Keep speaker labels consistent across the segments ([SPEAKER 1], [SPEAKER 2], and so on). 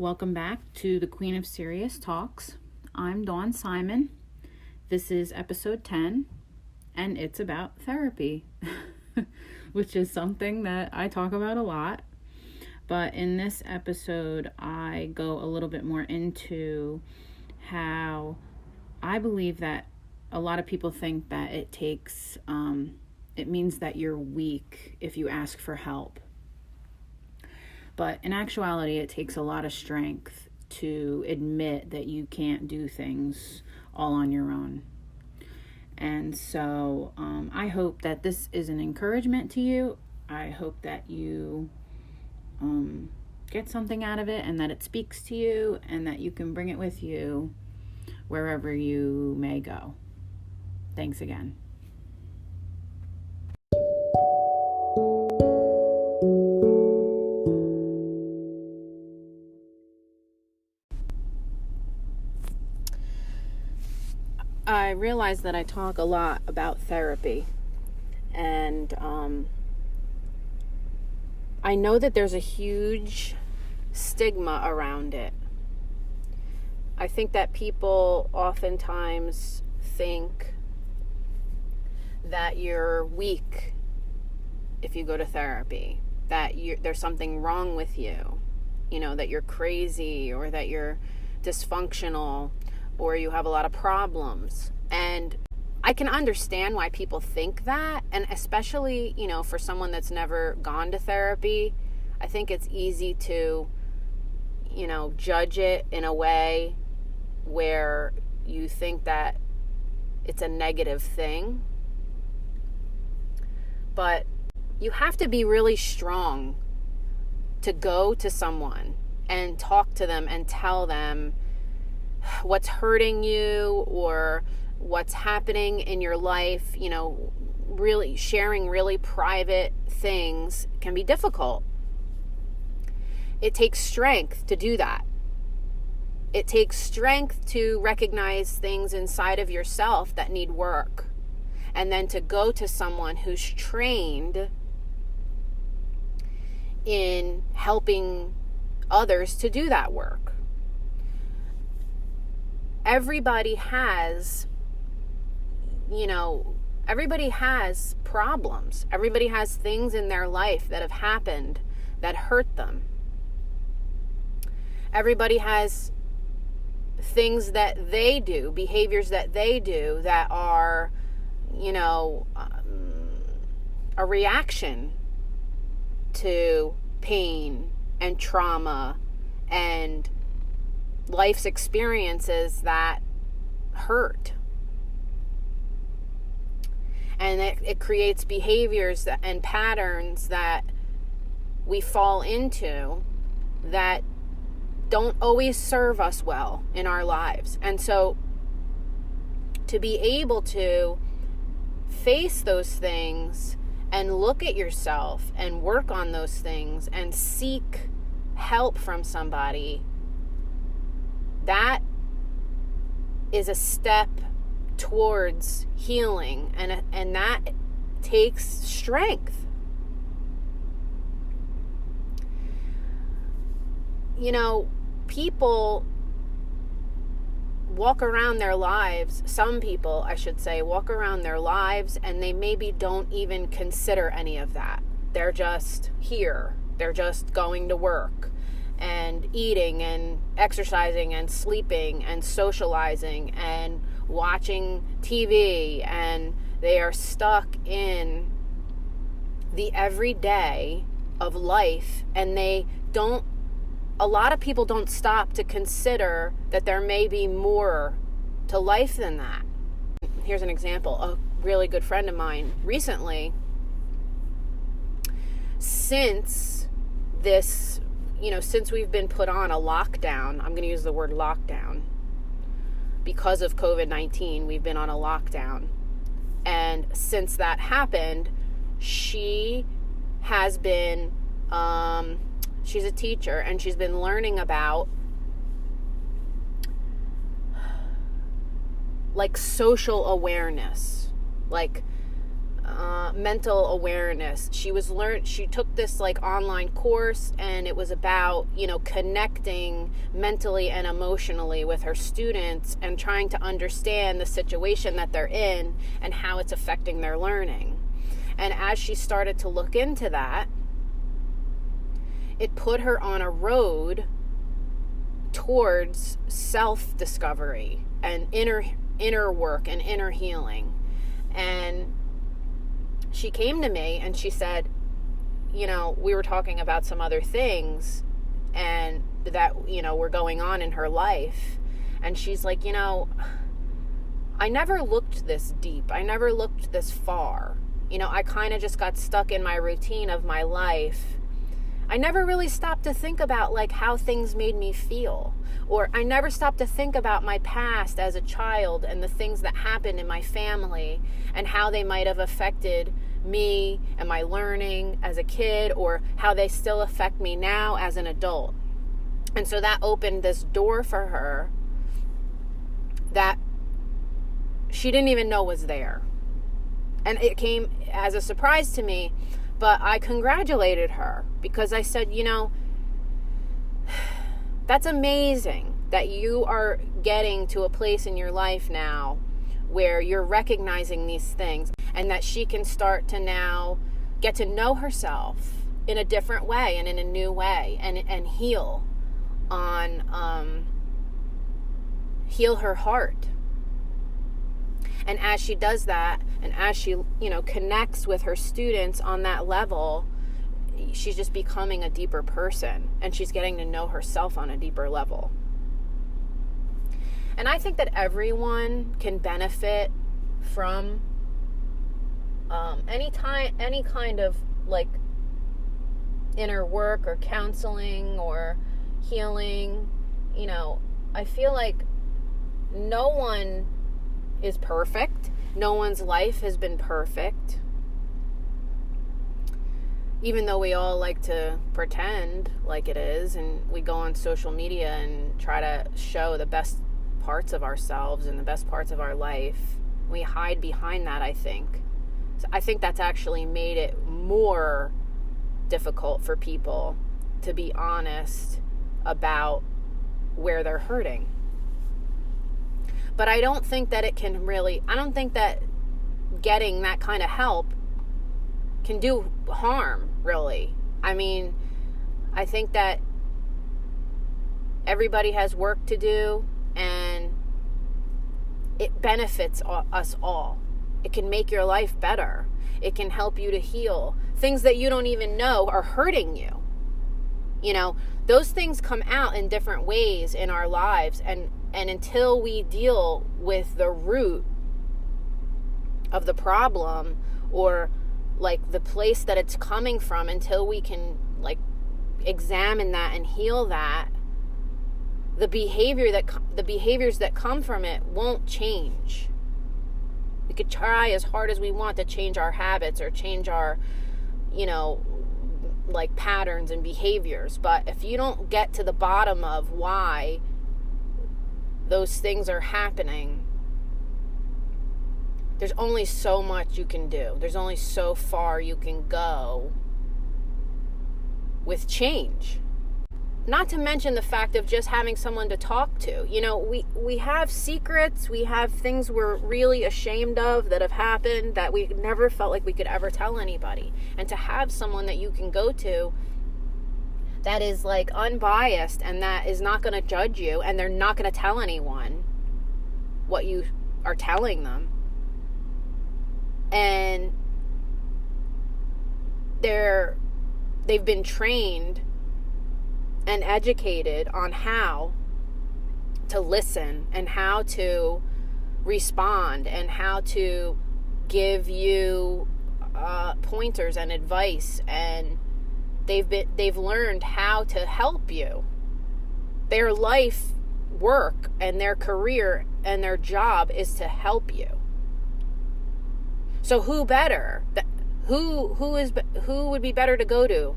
[SPEAKER 1] Welcome back to the Queen of Serious Talks. I'm Dawn Simon. This is episode 10, and it's about therapy, which is something that I talk about a lot. But in this episode, I go a little bit more into how I believe that a lot of people think that it means that you're weak if you ask for help. But in actuality, it takes a lot of strength to admit that you can't do things all on your own. And so I hope that this is an encouragement to you. I hope that you get something out of it and that it speaks to you and that you can bring it with you wherever you may go. Thanks again. I realize that I talk a lot about therapy, and I know that there's a huge stigma around it. I think that people oftentimes think that you're weak if you go to therapy, that there's something wrong with you, that you're crazy or that you're dysfunctional or you have a lot of problems. And I can understand why people think that. And especially, for someone that's never gone to therapy, I think it's easy to, judge it in a way where you think that it's a negative thing. But you have to be really strong to go to someone and talk to them and tell them what's hurting you or what's happening in your life. Really sharing really private things can be difficult. It takes strength to do that. It takes strength to recognize things inside of yourself that need work, and then to go to someone who's trained in helping others to do that work. Everybody has problems. Everybody has things in their life that have happened that hurt them. Everybody has things that they do, behaviors that they do that are, a reaction to pain and trauma and life's experiences that hurt. And it creates behaviors and patterns that we fall into that don't always serve us well in our lives. And so to be able to face those things and look at yourself and work on those things and seek help from somebody, that is a step towards healing, and that takes strength. People walk around their lives, some people, I should say, walk around their lives and they maybe don't even consider any of that. They're just here. They're just going to work and eating and exercising and sleeping and socializing and watching TV, and they are stuck in the everyday of life, and a lot of people don't stop to consider that there may be more to life than that. Here's an example. A really good friend of mine recently, since we've been put on a lockdown, I'm going to use the word lockdown, because of COVID-19, we've been on a lockdown. And since that happened, she has been, she's a teacher, and she's been learning about social awareness, mental awareness. She took this like online course, and it was about, connecting mentally and emotionally with her students and trying to understand the situation that they're in and how it's affecting their learning. And as she started to look into that, it put her on a road towards self-discovery and inner work and inner healing. And she came to me and she said, we were talking about some other things and that, were going on in her life. And she's like, I never looked this deep. I never looked this far. I kind of just got stuck in my routine of my life. I never really stopped to think about like how things made me feel. Or I never stopped to think about my past as a child and the things that happened in my family and how they might have affected me and my learning as a kid, or how they still affect me now as an adult. And so that opened this door for her that she didn't even know was there. And it came as a surprise to me, but I congratulated her because I said, that's amazing that you are getting to a place in your life now where you're recognizing these things, and that she can start to now get to know herself in a different way and in a new way, and heal her heart. And as she does that, and as she, connects with her students on that level, she's just becoming a deeper person, and she's getting to know herself on a deeper level. And I think that everyone can benefit from any kind of like inner work or counseling or healing. I feel like no one is perfect. No one's life has been perfect. Even though we all like to pretend like it is, and we go on social media and try to show the best parts of ourselves and the best parts of our life, we hide behind that, I think. So I think that's actually made it more difficult for people to be honest about where they're hurting. But I don't think that I don't think that getting that kind of help can do harm, really. I mean, I think that everybody has work to do, and it benefits us all. It can make your life better. It can help you to heal. Things that you don't even know are hurting you. Those things come out in different ways in our lives, and until we deal with the root of the problem, or like the place that it's coming from, until we can like examine that and heal that, the behaviors that come from it won't change. We could try as hard as we want to change our habits or change our, like patterns and behaviors. But if you don't get to the bottom of why those things are happening, there's only so much you can do. There's only so far you can go with change. Not to mention the fact of just having someone to talk to. We have secrets, we have things we're really ashamed of that have happened that we never felt like we could ever tell anybody. And to have someone that you can go to that is like unbiased and that is not going to judge you, and they're not going to tell anyone what you are telling them. And they've been trained and educated on how to listen and how to respond and how to give you pointers and advice, and they've learned how to help you. Their life work and their career and their job is to help you. So who better? Who would be better to go to?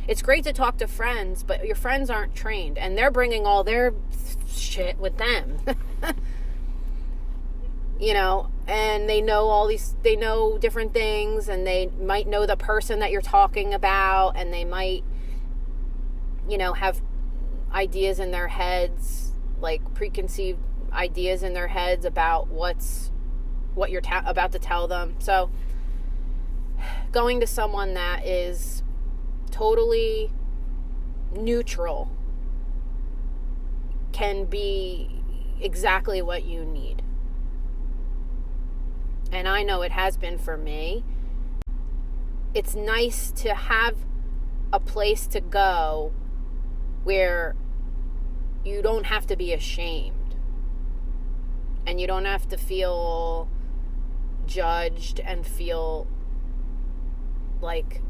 [SPEAKER 1] It's great to talk to friends, but your friends aren't trained, and they're bringing all their shit with them.
[SPEAKER 2] and they know different things, and they might know the person that you're talking about, and they might, have ideas in their heads, like preconceived ideas in their heads about what you're about to tell them. So going to someone that is totally neutral can be exactly what you need. And I know it has been for me. It's nice to have a place to go where you don't have to be ashamed, and you don't have to feel judged and feel like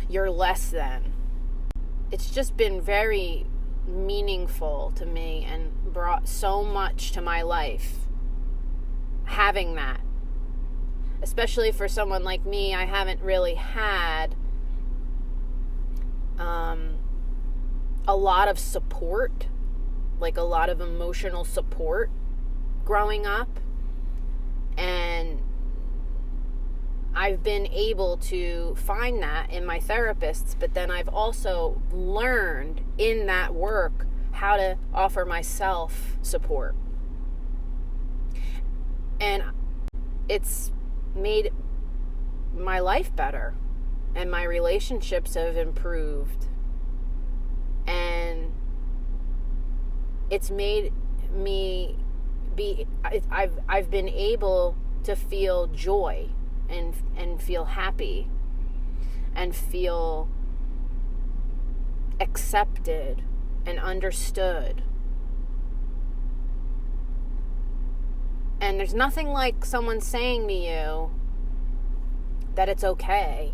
[SPEAKER 2] you're less than. It's just been very meaningful to me and brought so much to my life having that. Especially for someone like me, I haven't really had a lot of support, like a lot of emotional support growing up. And I've been able to find that in my therapists, but then I've also learned in that work how to offer myself support. And it's made my life better, and my relationships have improved, and it's made me I've been able to feel joy and feel happy and feel accepted and understood. And there's nothing like someone saying to you that it's okay.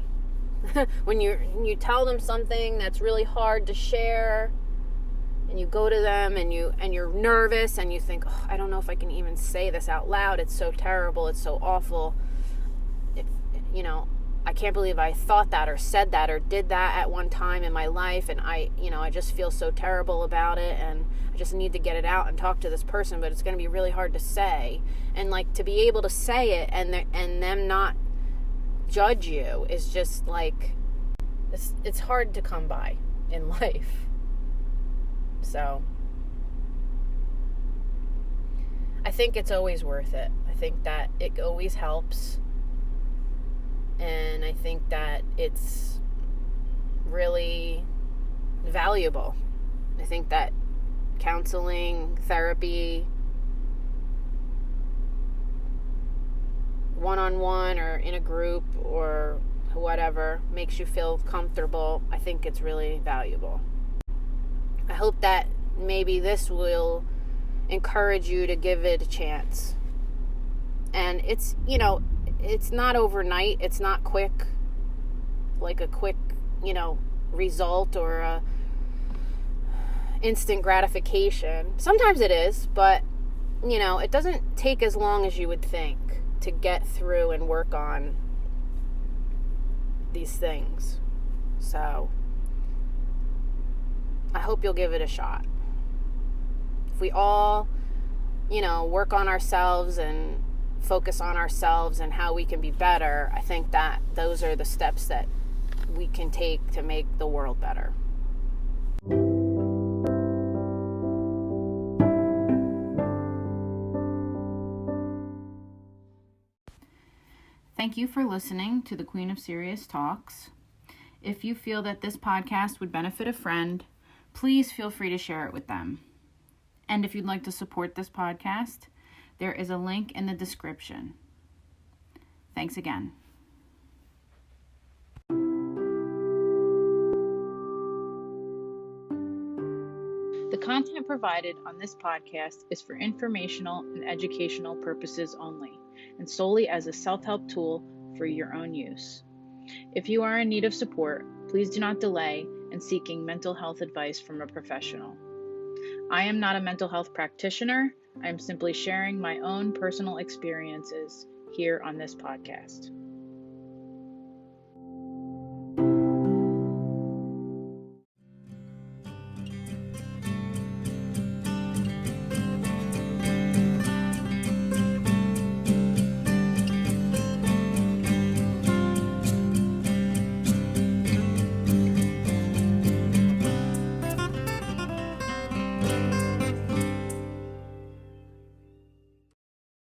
[SPEAKER 2] When you tell them something that's really hard to share, and you go to them and you're nervous and you think, oh, I don't know if I can even say this out loud. It's so terrible. It's so awful. I can't believe I thought that or said that or did that at one time in my life, and I just feel so terrible about it, and I just need to get it out and talk to this person, but it's going to be really hard to say. And like, to be able to say it and them not judge you is just like, it's hard to come by in life. So I think it's always worth it. I think that it always helps. And I think that it's really valuable. I think that counseling, therapy, one-on-one or in a group or whatever makes you feel comfortable. I think it's really valuable. I hope that maybe this will encourage you to give it a chance. And it's not overnight. It's not quick, like a quick, result or a instant gratification. Sometimes it is, but, it doesn't take as long as you would think to get through and work on these things. So I hope you'll give it a shot. If we all, work on ourselves and focus on ourselves and how we can be better, I think that those are the steps that we can take to make the world better.
[SPEAKER 1] Thank you for listening to the Queen of Serious Talks. If you feel that this podcast would benefit a friend, please feel free to share it with them. And if you'd like to support this podcast, there is a link in the description. Thanks again. The content provided on this podcast is for informational and educational purposes only, and solely as a self-help tool for your own use. If you are in need of support, please do not delay in seeking mental health advice from a professional. I am not a mental health practitioner. I am simply sharing my own personal experiences here on this podcast.